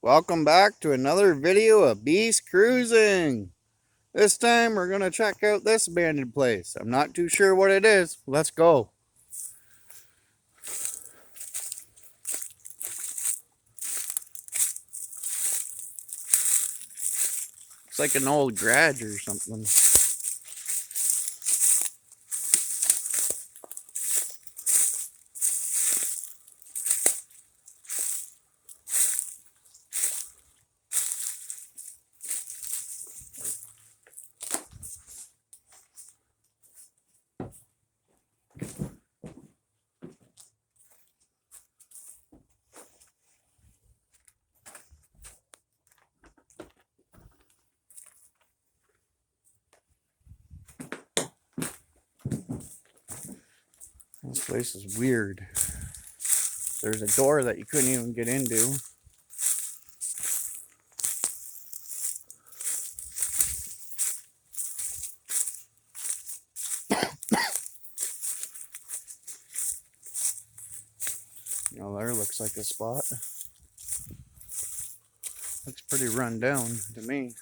Welcome back to another video of Beast Cruising. This time we're going to check out this abandoned place. I'm not too sure what it is. Let's go. It's like an old garage or something. This place is weird. There's a door that you couldn't even get into. There looks like a spot. Looks pretty run down to me.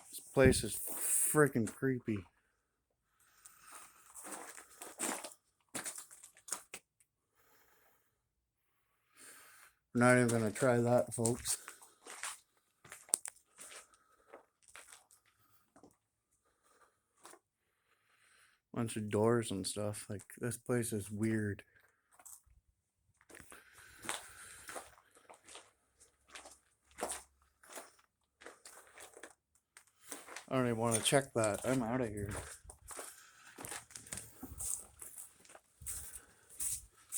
This place is freaking creepy. We're not even gonna try that, folks. Bunch of doors and stuff. Like, this place is weird. I don't even want to check that. I'm out of here.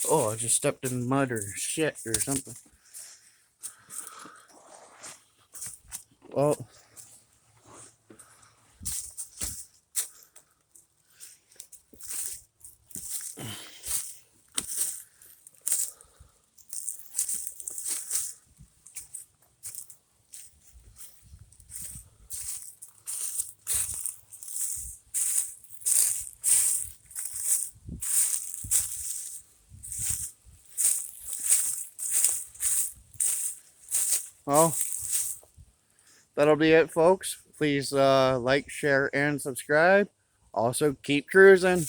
Oh, I just stepped in mud or shit or something. Well, that'll be it, folks. Please like, share, and subscribe. Also, keep cruising.